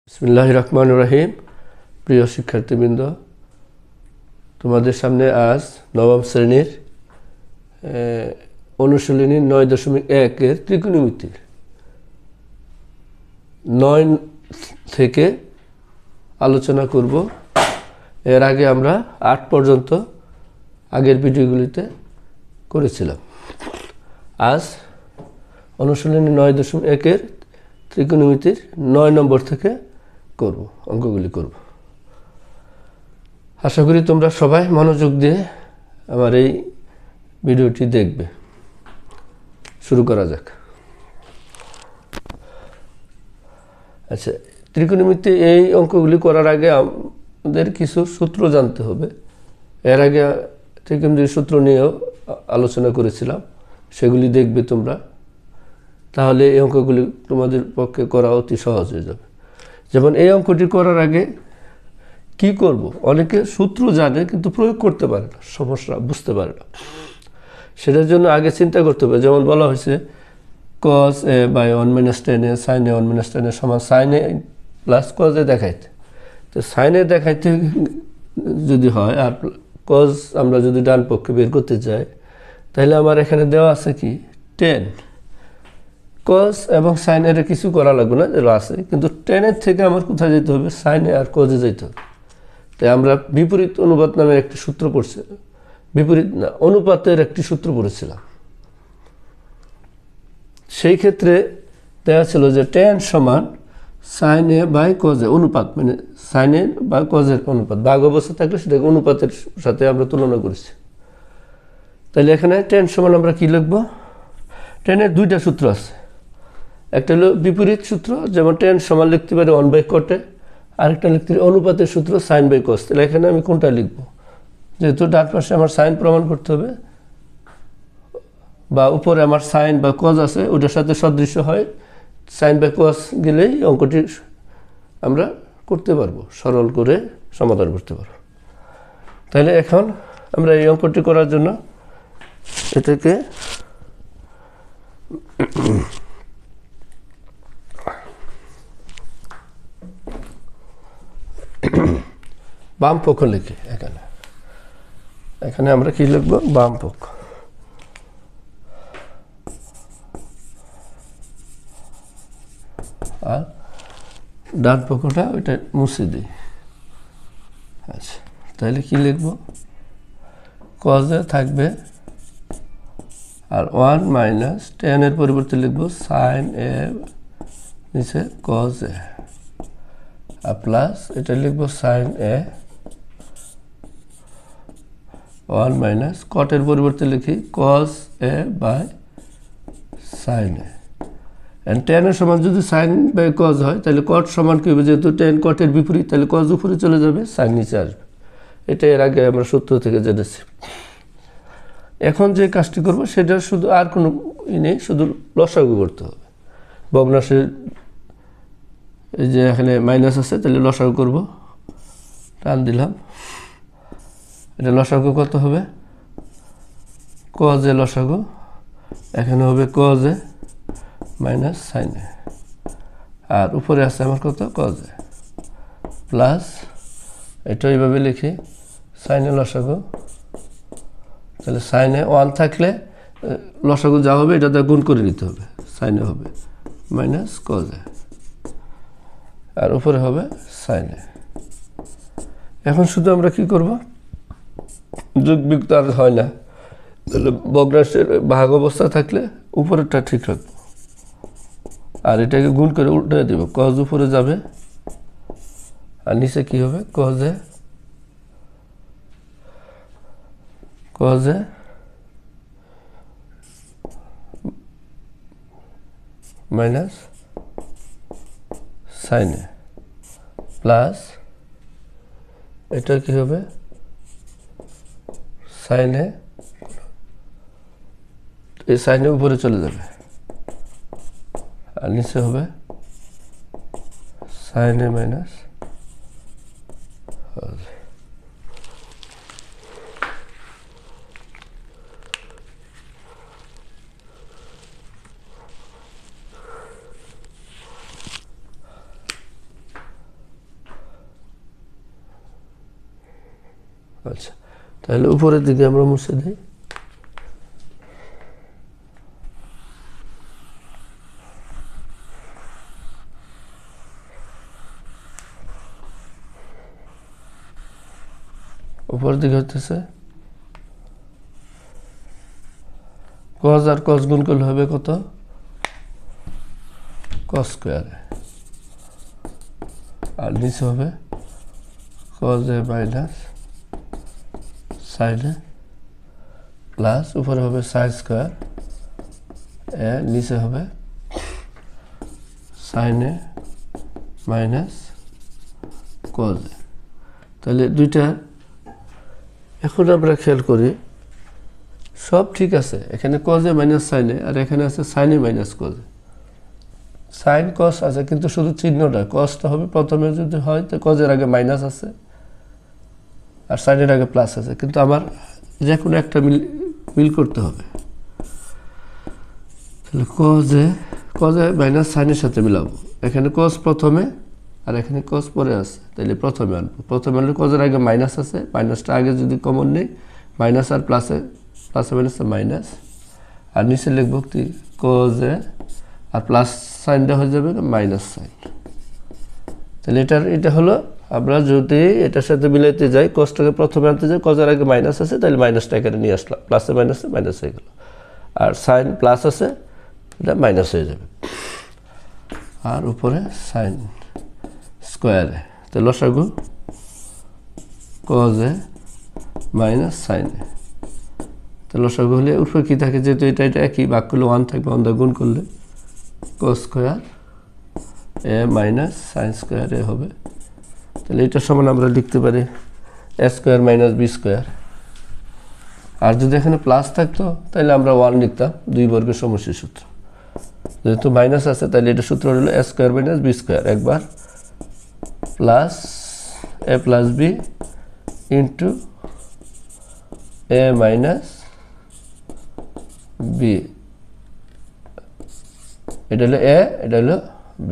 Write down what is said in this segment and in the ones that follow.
বিসমিল্লাহির রহমানির রহিম। প্রিয় শিক্ষার্থীবৃন্দ, তোমাদের সামনে আজ নবম শ্রেণীর অনুশীলনী 9.1-এর ত্রিকোণমিতির 9 থেকে আলোচনা করব। এর আগে আমরা 8 পর্যন্ত আগের ভিডিওগুলিতে করেছিলাম। আজ অনুশীলনী 9.1-এর ত্রিকোণমিতির 9 নম্বর থেকে করব, অঙ্কগুলি করব। আশা করি তোমরা সবাই মনোযোগ দিয়ে আমার এই ভিডিওটি দেখবে। শুরু করা যাক। আচ্ছা, ত্রিকোণমিতি এই অঙ্কগুলি করার আগে আমাদের কিছু সূত্র জানতে হবে। এর আগে ত্রিকোণমিতির সূত্র নিয়েও আলোচনা করেছিলাম, সেগুলি দেখবে তোমরা। তাহলে এই অঙ্কগুলি তোমাদের পক্ষে করা অতি সহজ হয়ে যাবে। যেমন এই অঙ্কটি করার আগে কি করব, অনেকে সূত্র জানে কিন্তু প্রয়োগ করতে পারে না, সমস্যা বুঝতে পারে না। সেটার জন্য আগে চিন্তা করতে হবে। যেমন বলা হয়েছে cos a by 1 minus tan a sin a 1 minus tan a সমান sin a plus cos a দেখাইতে। তো sin a দেখাইতে যদি হয় আর cos আমরা যদি ডান পক্ষে বের করতে চাই, তাহলে আমার এখানে দেওয়া আছে কি tan। cos এবং sin এর কিছু করা লাগবে না, যেটা আছে, কিন্তু tan এর থেকে আমার কোথায় যেতে হবে, sin a আর cos এ যেতে হবে। তাই আমরা বিপরীত অনুপাত নামের একটি সূত্র পড়ছি, বিপরীত না অনুপাতের একটি সূত্র পড়েছিলাম। সেই ক্ষেত্রে দেওয়া ছিল যে tan সমান sin a by cos a, অনুপাত মানে sin a বা cos এর অনুপাত, ভাগ অবস্থা থাকলে সেটাকে অনুপাতের সাথে আমরা তুলনা করেছি। তাহলে এখানে tan সমান আমরা কি লিখব, tan এর দুইটা সূত্র আছে। একটা হলো বিপরীত সূত্র, যেমন tan সমান লিখতে পারি 1 বাই cot a, আরেকটা লিখতে পারি অনুপাতের সূত্র sin বাই cos। তাহলে এখানে আমি কোনটা লিখব, যেহেতু ডান পাশে আমার sin প্রমাণ করতে হবে বা উপরে আমার sin বা cos আছে, ওটার সাথে সদৃশ্য হয় sin বাই cos গেলেই অঙ্কটি আমরা করতে পারবো, সরল করে সমাধান করতে পারবো। তাহলে এখন আমরা এই অঙ্কটি করার জন্য এটাকে বাম পক্ষ লিখি। এখানে আমরা কি লিখব, বাম পক্ষ। আর ডান পক্ষটা ওইটা মুছে দিই। আচ্ছা, তাহলে কি লিখব, cos a থাকবে আর 1 মাইনাস tan এর পরিবর্তে লিখব sin a নিচে cos a আর প্লাস এটা লিখব sin a 1 মাইনাস cot এর পরিবর্তে লিখি cos a by sin a। and tan এর সমান যদি sin বাই cos হয়, তাহলে cot সমান কি হবে, যেহেতু tan cot এর বিপরীত, তাহলে cos উপরে চলে যাবে, sin নিচে আসবে। এটা এর আগে আমরা সূত্র থেকে জেনেছি। এখন যে কাজটি করব সেটা শুধু আর কোনো নেই, শুধু লসাগু করতে হবে। ভগ্নাংশের এই যে এখানে মাইনাস আছে, তাহলে লসাগু করব, টান দিলাম। এটা লসাগু কত হবে, cos a লসাগু, এখানে হবে cos a minus sin a, আর উপরে আছে আমার কত cos a প্লাস এটা এইভাবে লিখি sin a লসাগু। তাহলে sin a 1 থাকলে লসাগু যা হবে এটা দিয়ে গুণ করে নিতে হবে, sin a হবে মাইনাস cos a আর উপরে হবে sin a। এখন শুধু আমরা কি করব, যোগ বিয়োগ তো আর হয় না, তাহলে ভগ্নাংশের ভাগ অবস্থা থাকলে উপরেরটা ঠিক রাখবো আর এটাকে গুণ করে উল্টে দেব, cos উপরে যাবে আর নিচে কি হবে cos a minus sin a plus এটা কি হবে sin a, এই sin a উপরে চলে যাবে আর নিচে হবে sin a মাইনাস আচ্ছা, তাহলে উপরের দিকে আমরা মুছে দিই। উপরের দিকে হতেছে cos আর cos গুণ করলে হবে কত? cos স্কয়ার, আর নিচে হবে cos a minus sin a plus উপরে হবে sin স্কয়ার এ, নিচে হবে sin a minus cos a। তাহলে দুইটা এখন আমরা খেয়াল করি, সব ঠিক আছে, এখানে cos a minus sin a আর এখানে আছে sin a minus cos a। sin cos আছে কিন্তু শুধু চিহ্নটা, cosটা হবে প্রথমে যদি হয় তো cos এর আগে মাইনাস আছে আর sin এর আগে প্লাস আছে, কিন্তু আমার যে কোনো একটা মিল করতে হবে। তাহলে cos a মাইনাস sin এর সাথে মিলাবো, এখানে cos প্রথমে আর এখানে cos পরে আছে, তাহলে প্রথমে আনবো। প্রথমে আনলে cos এর আগে মাইনাস আছে, মাইনাসটা আগে যদি কমন নেই, মাইনাস আর প্লাসে মাইনাসে মাইনাস, আর নিচে লিখবো কি cos a আর প্লাস সাইনটা হয়ে যাবে মাইনাস সাইন। তাহলে এটা হলো, আমরা যদি এটার সাথে মিলাইতে যাই, cosটাকে প্রথমে আনতে যাই, cos এর আগে মাইনাস আছে, তাহলে মাইনাসটা এখানে নিয়ে আসলাম, প্লাসে মাইনাসে মাইনাস হয়ে গেল, আর সাইন প্লাস আছে, এটা মাইনাস হয়ে যাবে, আর উপরে সাইন স্কোয়ারে। তো লসাগু cos a minus sine a। তো লসাগু হলে উপরে কি থাকে, যেহেতু এটা একই, ভাগ করলে 1 থাকবে, 1 দ্বারা গুণ করলে cos square a minus sin square a হবে। তাহলে এটা সমান আমরা লিখতে পারি a square minus b square, আর যদি এখানে প্লাস থাকতো তাহলে আমরা 1 লিখতাম, 2 বর্গের সমষ্টির সূত্র। যেহেতু মাইনাস আছে তাহলে এটা সূত্র হলো a square minus b square, একবার plus a plus b into a minus b, এটা হলো a, এটা হলো b,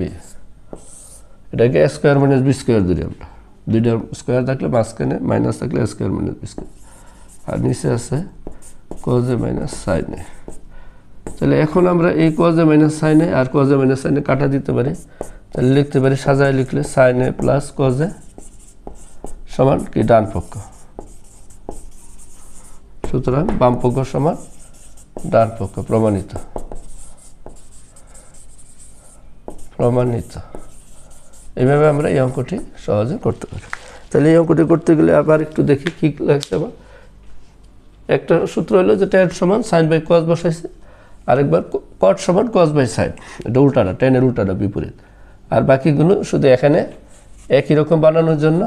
এটাকে a square minus b square ধরি আমরা, দুইটা স্কয়ার থাকলে মাঝখানে মাইনাস থাকলে a square minus b square, আর নিচে আছে cos a minus sin a। তাহলে এখন আমরা এই cos a minus sin a আর cos a minus sin a কাটা দিতে পারি, তাহলে লিখতে পারি, সাজায় লিখলে sin a plus cos a সমান কি ডান পক্ষ, সুতরাং বাম পক্ষ সমান ডান পক্ষ, প্রমাণিত। এইভাবে আমরা এই অঙ্কটি সহজে করতে পারি। তাহলে এই অঙ্কটি করতে গেলে আবার একটু দেখি কি লাগছে। আবার একটা সূত্র হলো যে tan সমান sin বাই cos বসাইছে, আরেকবার cot সমান cos বাই sin, এটা উল্টাটা, tan এর উল্টাটা বিপরীত। আর বাকিগুলো শুধু এখানে একই রকম বানানোর জন্য,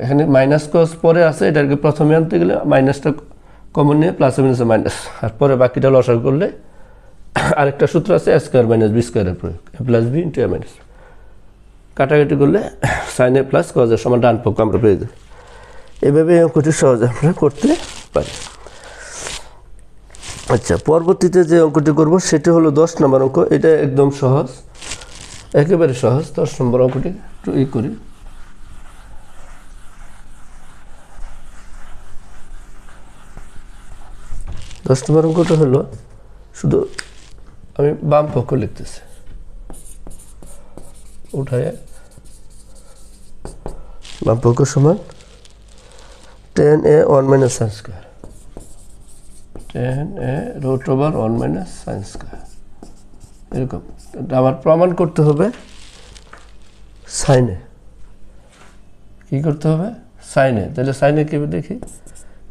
এখানে মাইনাস cos পরে আছে, এটাকে প্রথমে আনতে গেলে মাইনাসটা কমন নিয়ে প্লাসে মাইনাসে মাইনাস, আর পরে বাকিটা লসাগু করলে আরেকটা সূত্র আছে a স্কয়ার মাইনাস b স্কয়ারের প্রয়োগ, a plus b into a minus, কাটাকাটি করলে sin a plus cos a সমান ডান পক্ষ আমরা পেয়ে যাই। এভাবে অঙ্কটি সহজে আমরা করতে পারি। আচ্ছা, পরবর্তীতে যে অঙ্কটি করব সেটি হলো 10 নম্বর অঙ্ক। এটা একদম সহজ, একেবারে সহজ। 10 নম্বর অঙ্কটি একটু করি। দশ নম্বর অঙ্কটা হলো, শুধু আমি বাম পক্ষ লিখতেছি, উঠায় বাম পক্ষ সমান tan a 1 minus sin square, tan a root over 1 minus sin square, এরকম। আবার প্রমাণ করতে হবে sin a, কি করতে হবে sin a। তাহলে sin a কি দেখি,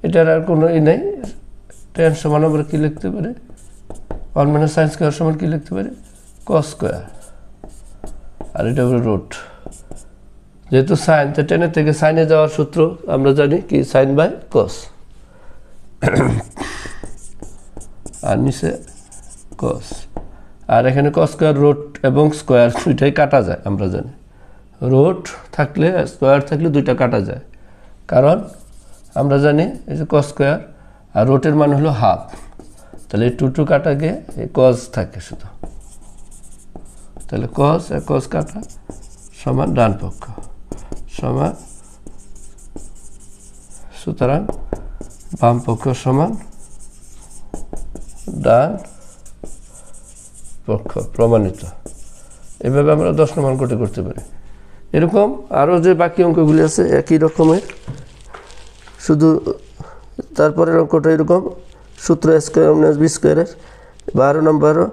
এটার আর কোনো নেই, tan সমান আমরা কি লিখতে পারি, 1 মাইনাস sin স্কয়ার সমান কি লিখতে পারি, cos স্কয়ার, আর এটা হলো রুট। যেহেতু সাইন, তো টেনের থেকে সাইনে যাওয়ার সূত্র আমরা জানি কি, সাইন বাই cos, আর নিচে cos, আর এখানে cos স্কয়ার রুট এবং স্কয়ার দুইটাই কাটা যায়, আমরা জানি রুট থাকলে স্কয়ার থাকলে দুইটা কাটা যায়, কারণ আমরা জানি এই যে cos স্কয়ার আর রুটের মান হলো হাফ, তাহলে এই 2 কাটা গিয়ে এই cos থাকে শুধু, তাহলে cos আর cos কাটা সমান ডান পক্ষ সুতরাং বাম পক্ষ সমান ডান পক্ষ, প্রমাণিত। এভাবে আমরা 10 নম্বর অঙ্কটি করতে পারি। এরকম আরও যে বাকি অঙ্কগুলি আছে একই রকমের, শুধু তারপরের অঙ্কটা এরকম, সূত্র a স্কয়ার মাইনাস b স্কয়ারের 12 নম্বরও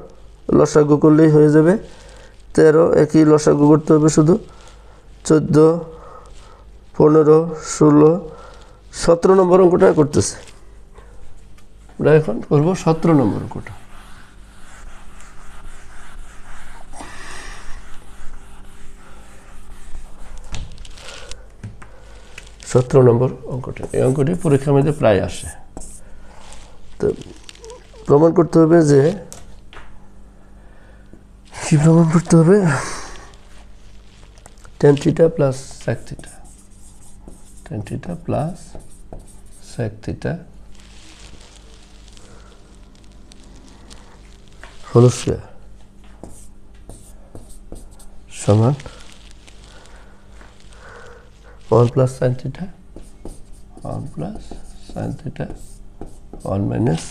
লসাগু করলেই হয়ে যাবে। 13 একই লসাগু করতে হবে শুধু, 14, 15, 16, 17 নম্বর অঙ্কটা করতেছে। আমরা এখন করবো 17 নম্বর অঙ্কটা। নম্বর অঙ্কটি, এই অঙ্কটি পরীক্ষার মধ্যে প্রায় আসে। তো প্রমাণ করতে হবে যে, কি প্রমাণ করতে হবে, tan theta plus sec theta, tan theta plus sec theta whole square সমান 1 plus sin theta, 1 plus sin theta, 1 minus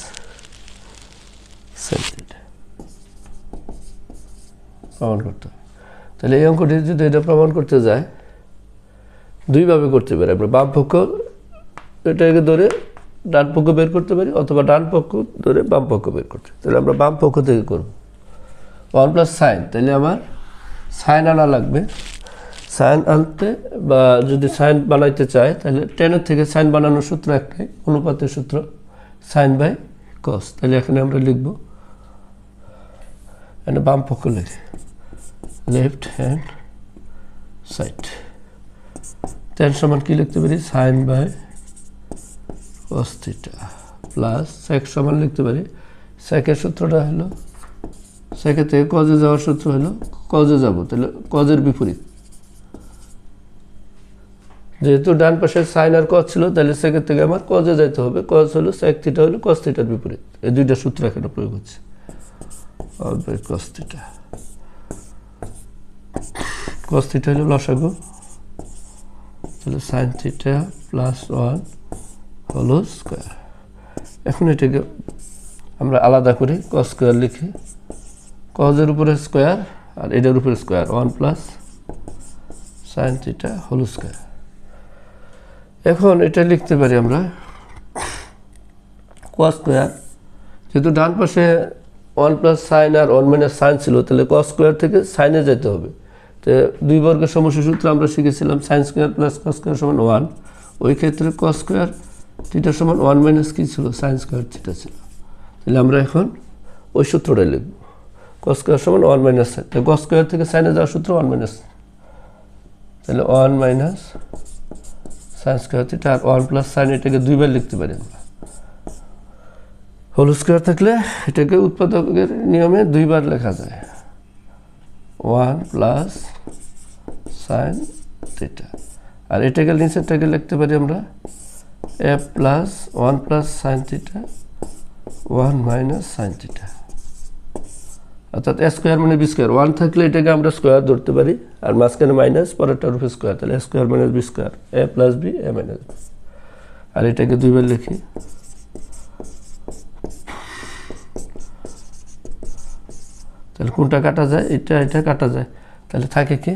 sin theta প্রমাণ করতে হবে। তাহলে এই অঙ্কটি যদি এটা প্রমাণ করতে যায়, দুইভাবে করতে পারি। আমরা বাম পক্ষ এটাকে ধরে ডান পক্ষ বের করতে পারি, অথবা ডান পক্ষ ধরে বাম পক্ষ বের করতে। তাহলে আমরা বাম পক্ষ থেকে করব। 1 প্লাস সাইন, তাহলে আমার সাইন আনা লাগবে। সাইন আনতে বা যদি সাইন বানাইতে চায়, তাহলে টেনের থেকে সাইন বানানোর সূত্র একটাই, অনুপাতের সূত্র, সাইন বাই কস। তাহলে এখানে আমরা লিখব, এখানে বাম পক্ষ লিখি লেফট হ্যান্ড সাইড। টেন সমান কি লিখতে পারি, sine by cos theta plus sec সমান লিখতে পারি, সেকের সূত্রটা হলো, সেকের থেকে কজে যাওয়ার সূত্র হলো কজে যাব, তাহলে কজের বিপরীত। যেহেতু ডান পাশে সাইন আর কস ছিল, তাহলে সেকের থেকে আমার কজে যাইতে হবে। কজ হলো সেক থিটা, হলো কস থিটার বিপরীত। এই দুইটা সূত্র এখানে প্রয়োগ হচ্ছে, কস থিটা। কস থিটা হলো লসাগু, তাহলে sine theta plus 1 whole square. এখন এটাকে আমরা আলাদা করি, কস স্কয়ার লিখি, কজের উপরে স্কয়ার আর এটার উপরে square, 1 plus sine theta whole square. এখন এটা লিখতে পারি আমরা কস স্কয়ার, যেহেতু ডান পাশে 1 প্লাস সাইন আর 1 মাইনাস সাইন ছিল, তাহলে কস স্কয়ার থেকে সাইনে যেতে হবে। তো দুই বর্গের সমষ্টি সূত্র আমরা শিখেছিলাম, sine square plus cos square সমান 1। ওই ক্ষেত্রে কস স্কয়ার থিটা সমান 1 মাইনাস কি ছিল, সাইন স্কয়ার থিটা ছিল। তাহলে আমরা এখন ওই সূত্রটা লিখব, কস স্কয়ার সমান 1 মাইনাস সাইন। তো কস স্কয়ার থেকে সাইনে যাওয়ার সূত্র 1 মাইনাস, তাহলে 1 মাইনাস সাইন স্কয়ার থিটা আর 1 প্লাস সাইন, এটাকে দুইবার লিখতে পারি আমরা। হোল স্কয়ার থাকলে এটাকে উৎপাদকের নিয়মে দুইবার লেখা যায়, 1 প্লাস সাইন থিটা। আর এটাকে নিচেরটাকে লিখতে পারি আমরা a plus 1 plus sine theta 1 minus sine theta, অর্থাৎ a স্কয়ার মানে b স্কয়ার। 1 থাকলে এটাকে আমরা স্কয়ার ধরতে পারি, আর মাঝখানে মাইনাস, পরেরটার উপরে স্কয়ার, তাহলে a square minus b square, a plus b a minus b। আর এটাকে দুইবার লিখি, তাহলে কোনটা কাটা যায়, এটা এটা কাটা যায়, তাহলে থাকে কি,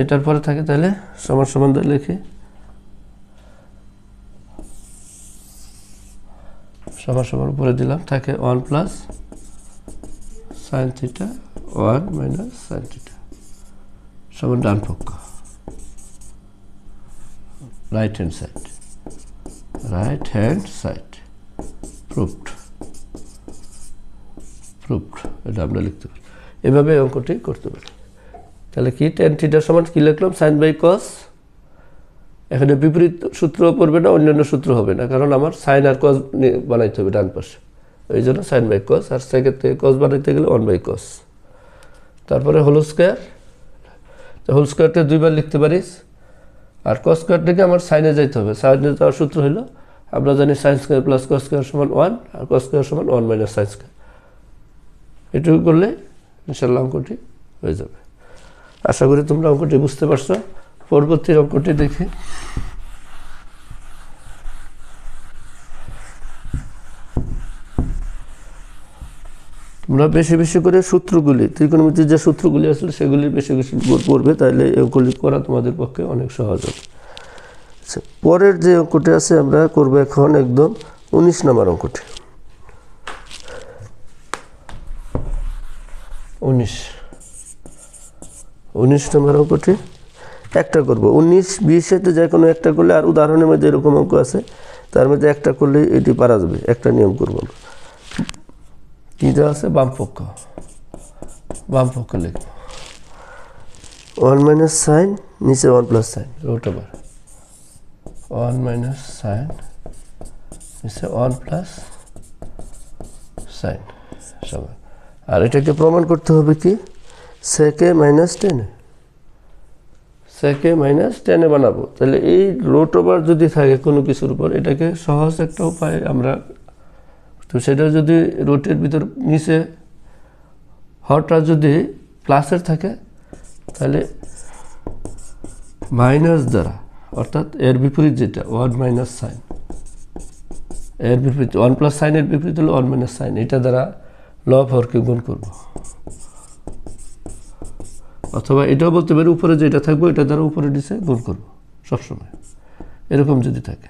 এটার পরে থাকে, তাহলে সমান সমান লিখি, সমান সমান উপরে দিলাম, থাকে 1 plus sine theta 1 minus sine theta সমান ডান পক্ষ, right hand side, right hand side. Proved, proved, এটা আমরা লিখতে পারি। এভাবে অঙ্কটি করতে পারি। তাহলে কি, টেন থিটার সমান কি লিখলাম, সাইন বাই কস। এখানে বিপরীত সূত্র পড়বে না, অন্যান্য সূত্র হবে না, কারণ আমার সাইন আর কস বানাইতে হবে ডান পাশে, ওই জন্য সাইন বাই কস। আর সেকেন্ড থেকে কস বানাইতে গেলে 1 বাই কস। তারপরে হোল স্কয়ার, তো হোল স্কয়ারটা দুইবার লিখতে পারিস। আর কস স্কয়ার থেকে আমার সাইনে যাইতে হবে, সাইনে যাওয়ার সূত্র হলো, আমরা জানি sine square plus cos square সমান 1, আর কস স্কয়ার সমান 1 মাইনাস সাইন স্কয়ার। এটুকু করলে ইনশাল্লাহ অঙ্কটি হয়ে যাবে। আশা করি তোমরা অঙ্কটি বুঝতে পারছো। পরবর্তী অঙ্কটি দেখি। তোমরা বেশি বেশি করে সূত্রগুলি ত্রিকোণমিতির যে সূত্রগুলি আসলে সেগুলি বেশি বেশি পড়বে, তাহলে এগুলি করা তোমাদের পক্ষে অনেক সহজ হবে। আচ্ছা, পরের যে অঙ্কটি আছে আমরা করব এখন একদম 19 নম্বর অঙ্কটি। 19 নম্বর অঙ্কটি একটা করব। 19, 20 এতে যে কোনো একটা করলে, আর উদাহরণের মধ্যে এরকম অঙ্ক আছে তার মধ্যে একটা করলে এটি পারা যাবে। একটা নিয়ম করব আমরা। কী দেওয়া আছে? বাম পক্ষ লিখব 1 মাইনাস সাইন, নিচে 1 plus sine, root over 1 minus sine, নিচে 1 প্লাস সাইন সমান। আর এটাকে প্রমাণ করতে হবে কি? সেকে মাইনাস টেনে, সেকে মাইনাস টেনে বানাবো। তাহলে এই রুট ওভার যদি থাকে কোনো কিছুর উপর, এটাকে সহজ একটা উপায় আমরা, তো সেটা যদি রুটের ভিতর নিচে হরটা যদি প্লাসের থাকে তাহলে মাইনাস দ্বারা, অর্থাৎ এর বিপরীত যেটা 1 মাইনাস সাইন, এর বিপরীত 1 প্লাস সাইনের বিপরীত হলো 1 মাইনাস সাইন, এটা দ্বারা লব হরকে গুণ করব। অথবা এটাও বলতে পারি উপরে যেটা থাকবে এটা দ্বারা উপরে নিচে গুণ করব সবসময়, এরকম যদি থাকে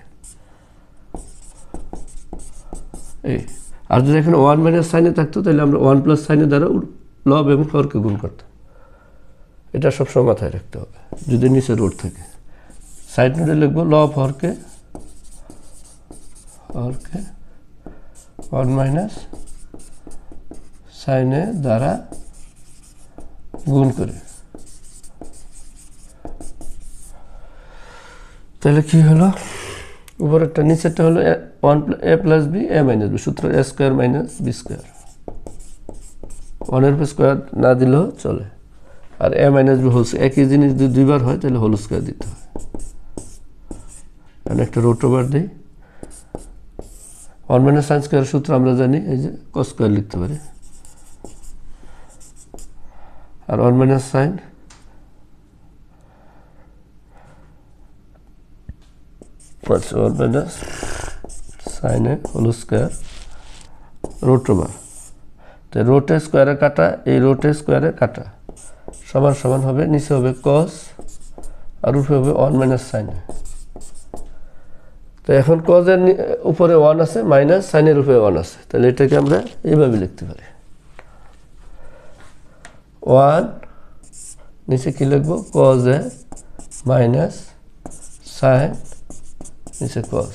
এই। আর যদি এখানে 1 মাইনাস সাইনে থাকতো তাহলে আমরা 1 প্লাস সাইনের দ্বারা লব এবং হরকে গুণ করতাম। এটা সবসময় মাথায় রাখতে হবে যদি নিচে রুট থাকে। সাইড নোটে লিখবো লব হরকে 1 মাইনাস সাইনে দ্বারা গুণ করে। তাহলে কি হলো? উপরেরটা নিচেরটা হলো a plus B, a minus B, সূত্র a square minus B square. 1 উপর স্কোয়ার না দিলেও চলে। আর a মাইনাস বি হোল, একই জিনিস যদি দুইবার হয় তাহলে হোল স্কোয়ার দিতে হয়। আমি একটা রুট ওভার দিই। 1 মাইনাস সাইন স্কোয়ার সূত্র আমরা জানি, এই যে কস স্কোয়ার লিখতে পারি। আর 1 মাইনাস সাইন সাইনে হোল স্কোয়ার রুট ওভার। তো রোটে স্কোয়ারে কাটা, এই রোটে স্কোয়ারে কাটা সমান সমান হবে, নিচে হবে কস আর উপরে হবে 1 মাইনাস সাইন। তো এখন কজের উপরে 1 আছে, মাইনাস সাইনের উপরে 1 আছে, তাহলে এটাকে আমরা এইভাবে লিখতে পারি 1, নিচে কি লিখবো? কজ এ মাইনাস সাইন, নিচে কজ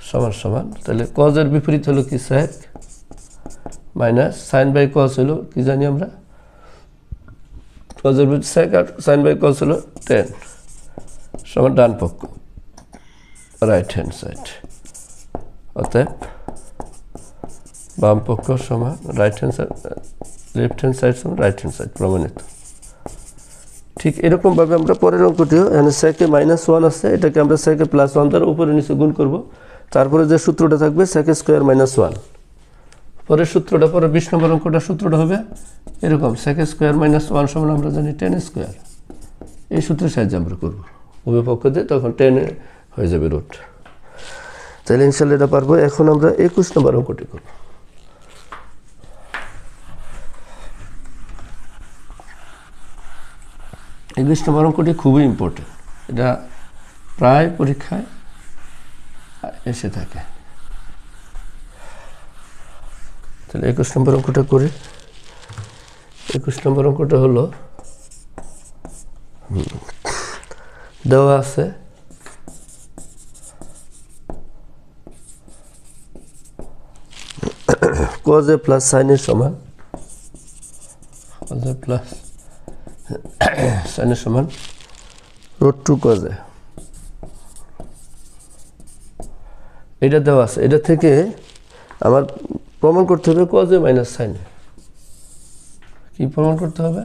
সমান সমান। তাহলে কজের বিপরীত হলো কি? সেক, মাইনাস সাইন বাই কজ হলো কি জানি আমরা? কজের বিপরীত সেক, আর সাইন বাই কজ হলো 10 সমান ডান পক্ষ, রাইট হ্যান্ড সাইড। অতএব বাম পক্ষ সমান right hand side, left hand side সমান রাইট হ্যান্ড সাইড, প্রমাণিত। ঠিক এরকমভাবে আমরা পরের অঙ্কটিও, এখানে সেকে মাইনাস 1 আছে, এটাকে আমরা সেকে প্লাস 1 দ্বারা উপরে নিচে গুণ করব। তারপরে যে সূত্রটা থাকবে সেকে স্কোয়ার মাইনাস 1। পরের সূত্রটা, পরে 20 নম্বর অঙ্কটার সূত্রটা হবে এরকম, সেকে স্কোয়ার মাইনাস 1 সমান আমরা জানি 10 স্কোয়ার। এই সূত্রের সাহায্যে আমরা করবো উভয় পক্ষ দিয়ে, তখন 10 হয়ে যাবে রুট। তাহলে ইনশাল্লাহ এটা পারবো। এখন আমরা 21 নম্বর অঙ্কটি করব। 21 নম্বর অঙ্কটি খুবই ইম্পর্টেন্ট, এটা প্রায় পরীক্ষায় এসে থাকে। তাহলে 21 নম্বর অঙ্কটা করি। 21 নম্বর অঙ্কটা হলো, দেওয়া আছে cos a প্লাস সাইনের সমান, cos a প্লাস সাইনের সমান √2 cos a। এটা দেওয়া আছে, এটা থেকে আমার প্রমাণ করতে হবে cos a মাইনাস সাইনে। কি প্রমাণ করতে হবে?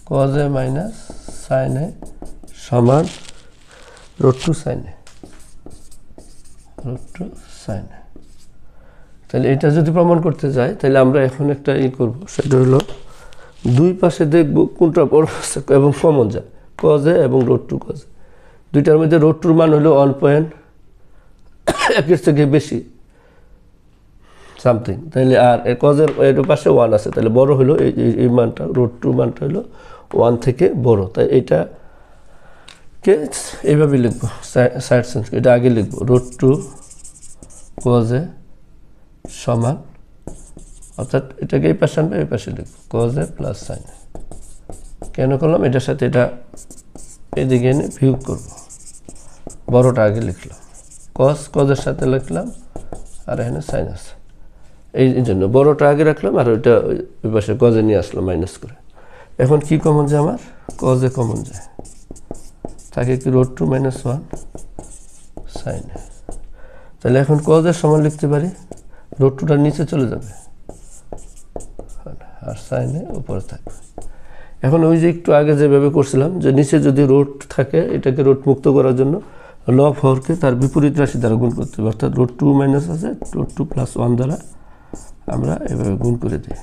cos a মাইনাস সাইনে সমান √2 সাইনে, √2 সাইনে। তাহলে এটা যদি প্রমাণ করতে যাই তাহলে আমরা এখন একটা করব, সেটা হলো দুই পাশে দেখব কোনটা বড় এবং কমন যায়, cos a এবং √2 cos a। দুইটার মধ্যে √2 মান হলো 1.1 থেকে বেশি, সামথিং, তাহলে আর কজের এর পাশে 1 আছে, তাহলে বড় হলো এই মানটা, √2 মানটা হলো 1 থেকে বড়। তাই এটাকে এইভাবে লিখবো, সাইড চেঞ্জ, এটা আগে লিখবো √2 কজে সমান, অর্থাৎ এটাকে এই পাশে আনবে, এই পাশে লিখবো কজে প্লাস সাইনে। কেন করলাম, এটার সাথে এটা এদিকে এনে বিয়োগ করবো, বড়টা আগে লিখলাম, কজের সাথে লিখলাম, আর এখানে সাইন আছে, এই জন্য বড়টা আগে রাখলাম, আর ওইটা ওই পাশে কজে নিয়ে আসলাম মাইনাস করে। এখন কি কমন যায় আমার, কজে কমন যায়, থাকে কি √2 - 1 সাইনে। তাহলে এখন কজের সমান লিখতে পারি, √2টা নিচে চলে যাবে আর সাইনে উপরে থাকবে। এখন ওই যে একটু আগে যেভাবে করছিলাম, যে নিচে যদি রুট থাকে, এটাকে রুট মুক্ত করার জন্য লব হরকে তার বিপরীত রাশি দ্বারা গুণ করতে হবে, অর্থাৎ √2 মাইনাস আছে, √2 + 1 দ্বারা আমরা এভাবে গুণ করে দিই।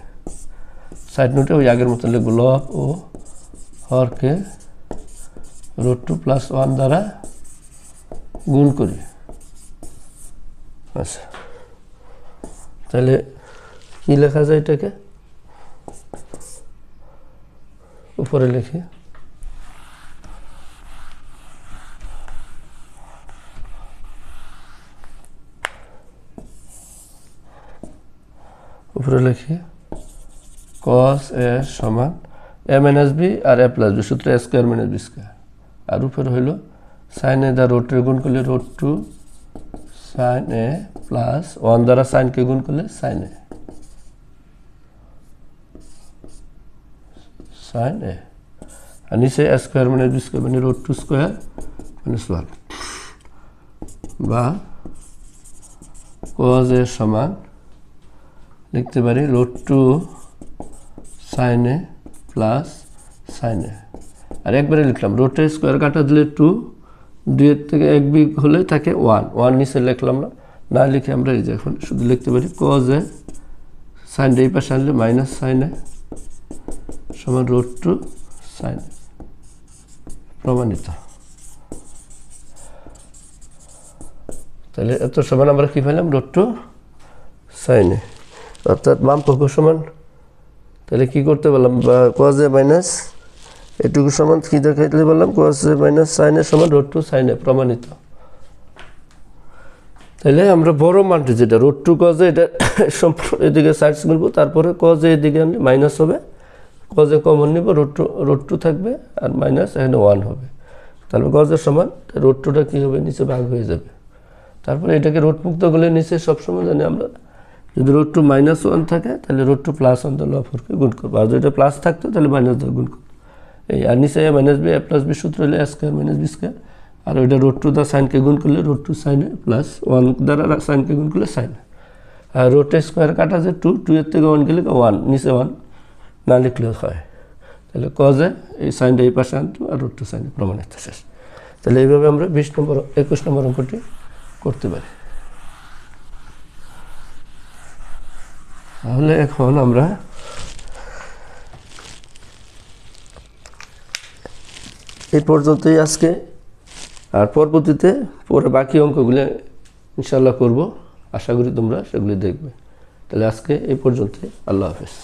সাইড নোটে ওই আগের মতো লিখব, লব ও হরকে √2 + 1 দ্বারা গুণ করি। আচ্ছা, তাহলে কি লেখা যায়, এটাকে উপরে লিখি, উপরে লিখি cos a সমান a - b R a + b, সূত্র a² - b², আর উপরে হইল sin a দ্বারা √2 গুণ করলে √2 sin a প্লাস 1 দ্বারা সাইনকে গুণ করলে sin a sin a, আর নিচে a² - b² মানে √2² - 1, বা cos a সমান লিখতে পারি √2 sin a plus sin a, আর একবারে লিখলাম, √2 কাটা দিলে 2, 2 এর থেকে 1 বিয়োগ হলে থাকে 1 নিচে লিখলাম না লিখে আমরা এই যে এখন শুধু লিখতে পারি cos a sin a, এই পাশে আনলে মাইনাস sin a সমান √2 sin a, প্রমাণিত। তাহলে এত সমান আমরা কি পেলাম, √2 sin a, অর্থাৎ বাম পক্ষ সমান, তাহলে কি করতে পারলাম, cos a মাইনাস এটুকু সমান কি দেখাইতে পারলাম, cos a minus sin a সমান √2 sin a, প্রমাণিত। তাহলে আমরা বড় মানটি যেটা √2 cos a, এটা সম্পূর্ণ এদিকে সাইড করব, তারপরে cos a এদিকে আনলে মাইনাস হবে, cos a কমন নিব, √2 থাকবে আর মাইনাস এখানে 1 হবে, তাহলে cos a সমান √2টা কি হবে, নিচে ভাগ হয়ে যাবে। তারপরে এটাকে রুট মুক্ত করলে নিচে সবসময় জানি আমরা, যদি √2 - 1 থাকে তাহলে √2 + 1 দ্বারা লব হরকে গুণ করবো, আর যদি এটা প্লাস থাকতো তাহলে মাইনাস দ্বারা গুণ করবো। এই আর নিচে a - b a + b সূত্র হলে a² - b², আর ওইটা √2 দ্বারা সাইনকে গুণ করলে √2 sin a প্লাস 1 দ্বারা সাইনকে গুণ করলে sin a, আর √2² কাটা যে 2 এর থেকে 1 গেলে 1, নিচে 1 না লিখলেও হয়। তাহলে cos a এই সাইনটা এই পাশে আনতো, আর √2 sin a, প্রমাণিত শেষ। তাহলে এইভাবে আমরা 21 নম্বর অঙ্কটি করতে পারি। তাহলে এখন আমরা এই পর্যন্তই আজকে, আর পরবর্তীতে পরে বাকি অঙ্কগুলো ইনশাআল্লাহ করব, আশা করি তোমরা সেগুলি দেখবে। তাহলে আজকে এই পর্যন্তই, আল্লাহ হাফেজ।